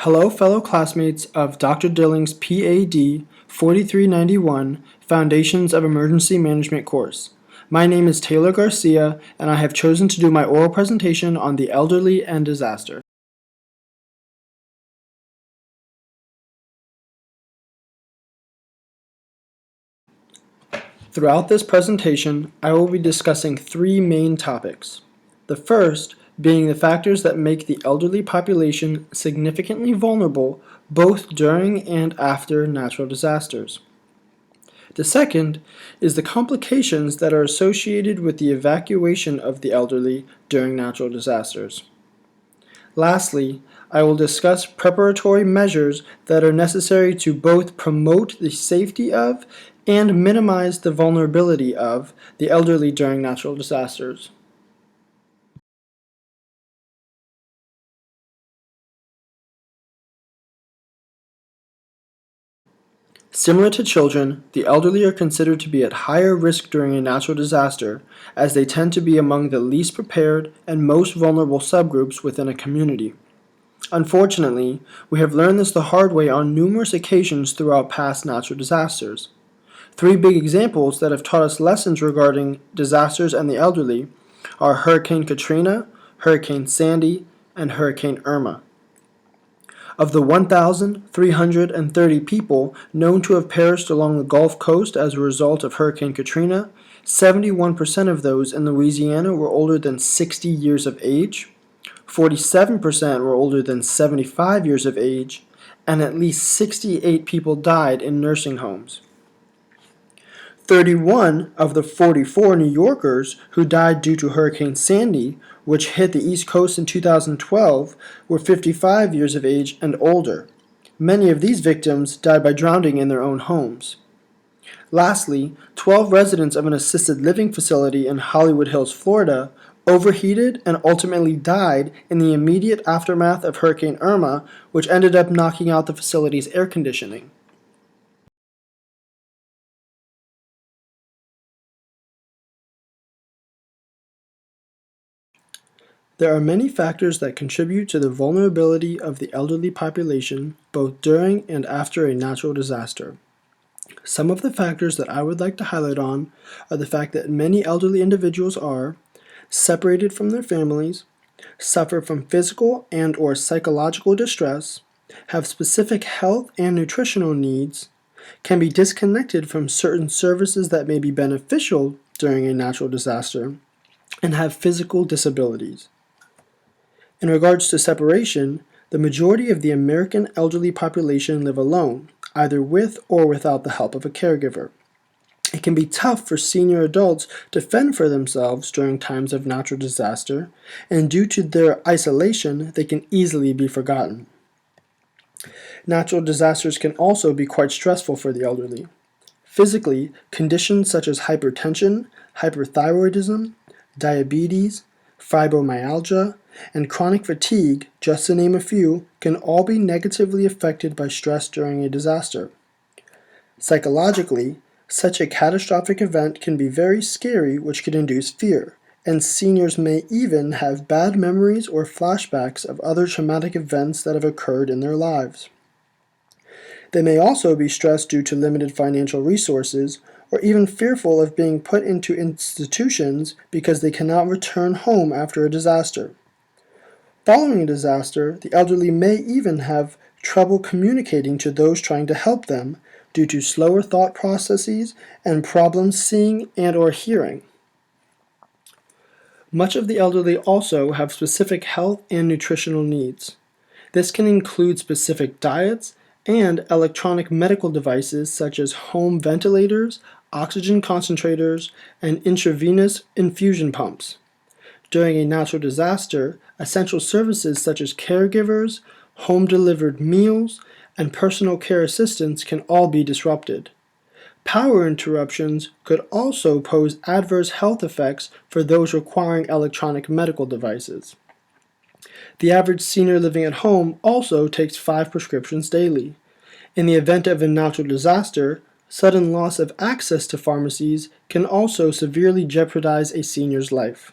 Hello, fellow classmates of Dr. Dilling's PAD 4391 Foundations of Emergency Management course. My name is Taylor Garcia, and I have chosen to do my oral presentation on the elderly and disaster. Throughout this presentation, I will be discussing three main topics. The first being the factors that make the elderly population significantly vulnerable both during and after natural disasters. The second is the complications that are associated with the evacuation of the elderly during natural disasters. Lastly, I will discuss preparatory measures that are necessary to both promote the safety of and minimize the vulnerability of the elderly during natural disasters. Similar to children, the elderly are considered to be at higher risk during a natural disaster, as they tend to be among the least prepared and most vulnerable subgroups within a community. Unfortunately, we have learned this the hard way on numerous occasions throughout past natural disasters. Three big examples that have taught us lessons regarding disasters and the elderly are Hurricane Katrina, Hurricane Sandy, and Hurricane Irma. Of the 1,330 people known to have perished along the Gulf Coast as a result of Hurricane Katrina, 71% of those in Louisiana were older than 60 years of age, 47% were older than 75 years of age, and at least 68 people died in nursing homes. 31 of the 44 New Yorkers who died due to Hurricane Sandy, which hit the East Coast in 2012, were 55 years of age and older. Many of these victims died by drowning in their own homes. Lastly, 12 residents of an assisted living facility in Hollywood Hills, Florida, overheated and ultimately died in the immediate aftermath of Hurricane Irma, which ended up knocking out the facility's air conditioning. There are many factors that contribute to the vulnerability of the elderly population both during and after a natural disaster. Some of the factors that I would like to highlight on are the fact that many elderly individuals are separated from their families, suffer from physical and or psychological distress, have specific health and nutritional needs, can be disconnected from certain services that may be beneficial during a natural disaster, and have physical disabilities. In regards to separation, the majority of the American elderly population live alone, either with or without the help of a caregiver. It can be tough for senior adults to fend for themselves during times of natural disaster, and due to their isolation, they can easily be forgotten. Natural disasters can also be quite stressful for the elderly. Physically, conditions such as hypertension, hyperthyroidism, diabetes, fibromyalgia, and chronic fatigue, just to name a few, can all be negatively affected by stress during a disaster. Psychologically, such a catastrophic event can be very scary, which can induce fear, and seniors may even have bad memories or flashbacks of other traumatic events that have occurred in their lives. They may also be stressed due to limited financial resources, or even fearful of being put into institutions because they cannot return home after a disaster. Following a disaster, the elderly may even have trouble communicating to those trying to help them due to slower thought processes and problems seeing and or hearing. Much of the elderly also have specific health and nutritional needs. This can include specific diets and electronic medical devices such as home ventilators, oxygen concentrators, and intravenous infusion pumps. During a natural disaster, essential services such as caregivers, home-delivered meals, and personal care assistance can all be disrupted. Power interruptions could also pose adverse health effects for those requiring electronic medical devices. The average senior living at home also takes 5 prescriptions daily. In the event of a natural disaster, sudden loss of access to pharmacies can also severely jeopardize a senior's life.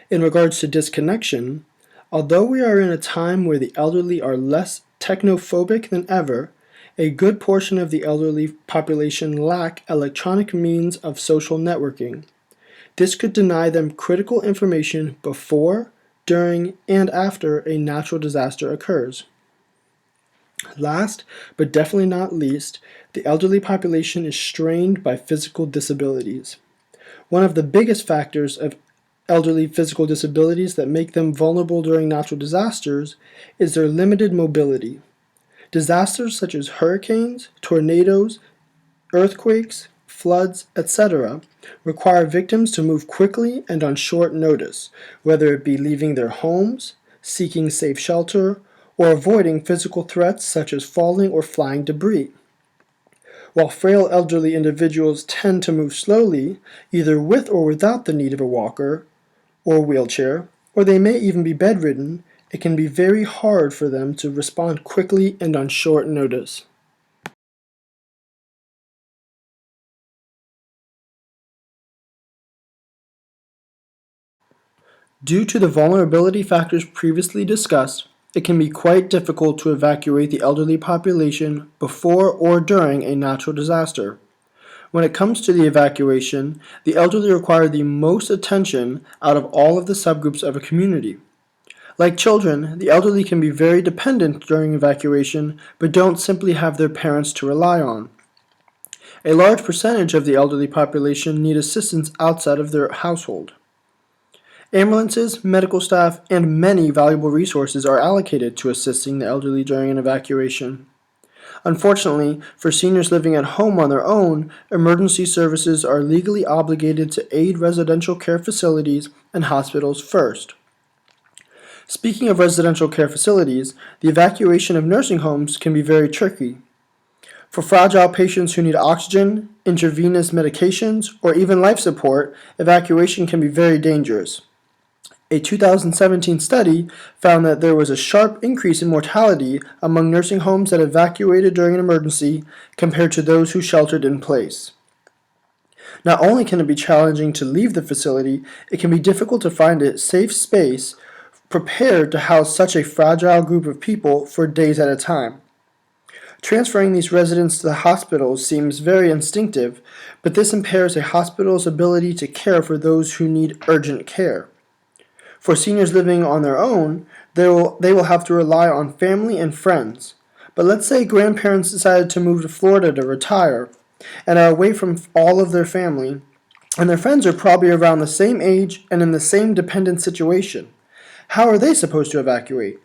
In regards to disconnection, Although we are in a time where the elderly are less technophobic than ever, a good portion of the elderly population lack electronic means of social networking. This could deny them critical information before, during, and after a natural disaster occurs. Last, but definitely not least, the elderly population is strained by physical disabilities. One of the biggest factors of elderly physical disabilities that make them vulnerable during natural disasters is their limited mobility. Disasters such as hurricanes, tornadoes, earthquakes, floods, etc., require victims to move quickly and on short notice, whether it be leaving their homes, seeking safe shelter, or avoiding physical threats such as falling or flying debris. While frail elderly individuals tend to move slowly, either with or without the need of a walker or wheelchair, or they may even be bedridden, it can be very hard for them to respond quickly and on short notice. Due to the vulnerability factors previously discussed, it can be quite difficult to evacuate the elderly population before or during a natural disaster. When it comes to the evacuation, the elderly require the most attention out of all of the subgroups of a community. Like children, the elderly can be very dependent during evacuation, but don't simply have their parents to rely on. A large percentage of the elderly population need assistance outside of their household. Ambulances, medical staff, and many valuable resources are allocated to assisting the elderly during an evacuation. Unfortunately, for seniors living at home on their own, emergency services are legally obligated to aid residential care facilities and hospitals first. Speaking of residential care facilities, the evacuation of nursing homes can be very tricky. For fragile patients who need oxygen, intravenous medications, or even life support, evacuation can be very dangerous. A 2017 study found that there was a sharp increase in mortality among nursing homes that evacuated during an emergency compared to those who sheltered in place. Not only can it be challenging to leave the facility, it can be difficult to find a safe space prepared to house such a fragile group of people for days at a time. Transferring these residents to the hospitals seems very instinctive, but this impairs a hospital's ability to care for those who need urgent care. For seniors living on their own, they will have to rely on family and friends. But let's say grandparents decided to move to Florida to retire and are away from all of their family, and their friends are probably around the same age and in the same dependent situation. How are they supposed to evacuate?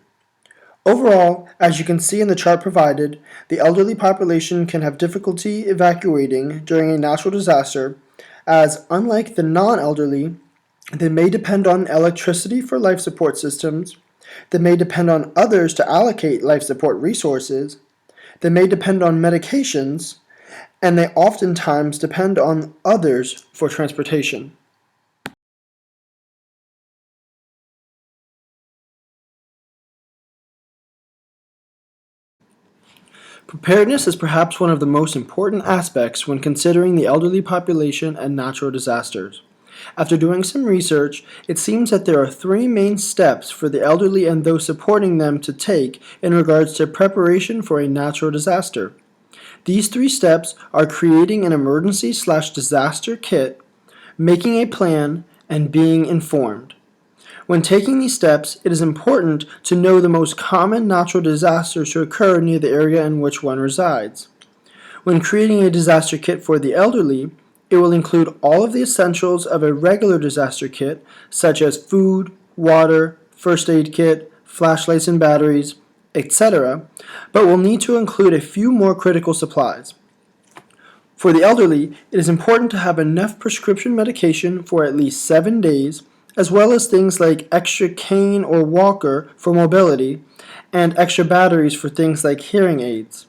Overall, as you can see in the chart provided, the elderly population can have difficulty evacuating during a natural disaster, as unlike the non-elderly, they may depend on electricity for life support systems, they may depend on others to allocate life support resources, they may depend on medications, and they oftentimes depend on others for transportation. Preparedness is perhaps one of the most important aspects when considering the elderly population and natural disasters. After doing some research, it seems that there are three main steps for the elderly and those supporting them to take in regards to preparation for a natural disaster. These three steps are creating an emergency/disaster kit, making a plan, and being informed. When taking these steps, it is important to know the most common natural disasters to occur near the area in which one resides. When creating a disaster kit for the elderly, it will include all of the essentials of a regular disaster kit, such as food, water, first aid kit, flashlights and batteries, etc., but will need to include a few more critical supplies. For the elderly, it is important to have enough prescription medication for at least 7 days, as well as things like extra cane or walker for mobility, and extra batteries for things like hearing aids.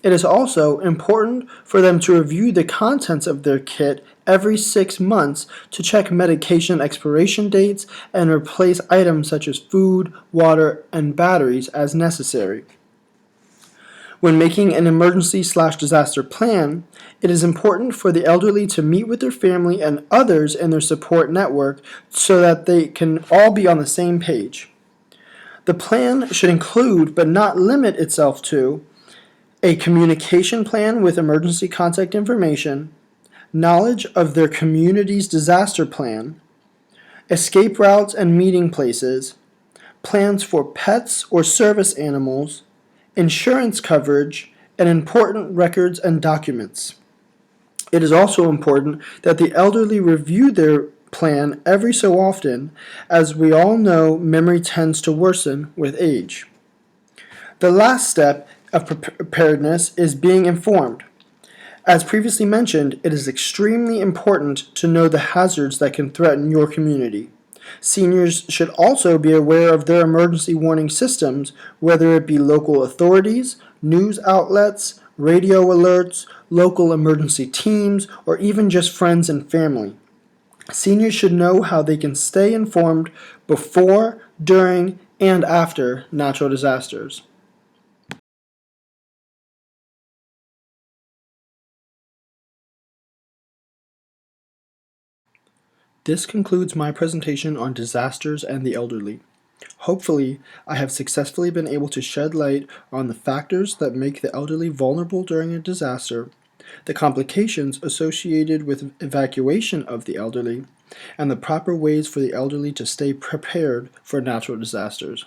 It is also important for them to review the contents of their kit every 6 months to check medication expiration dates and replace items such as food, water, and batteries as necessary. When making an emergency/disaster plan, it is important for the elderly to meet with their family and others in their support network so that they can all be on the same page. The plan should include, but not limit itself to, a communication plan with emergency contact information, knowledge of their community's disaster plan, escape routes and meeting places, plans for pets or service animals, insurance coverage, and important records and documents. It is also important that the elderly review their plan every so often, as we all know memory tends to worsen with age. The last step of preparedness is being informed. As previously mentioned, it is extremely important to know the hazards that can threaten your community. Seniors should also be aware of their emergency warning systems, whether it be local authorities, news outlets, radio alerts, local emergency teams, or even just friends and family. Seniors should know how they can stay informed before, during, and after natural disasters. This concludes my presentation on disasters and the elderly. Hopefully, I have successfully been able to shed light on the factors that make the elderly vulnerable during a disaster, the complications associated with evacuation of the elderly, and the proper ways for the elderly to stay prepared for natural disasters.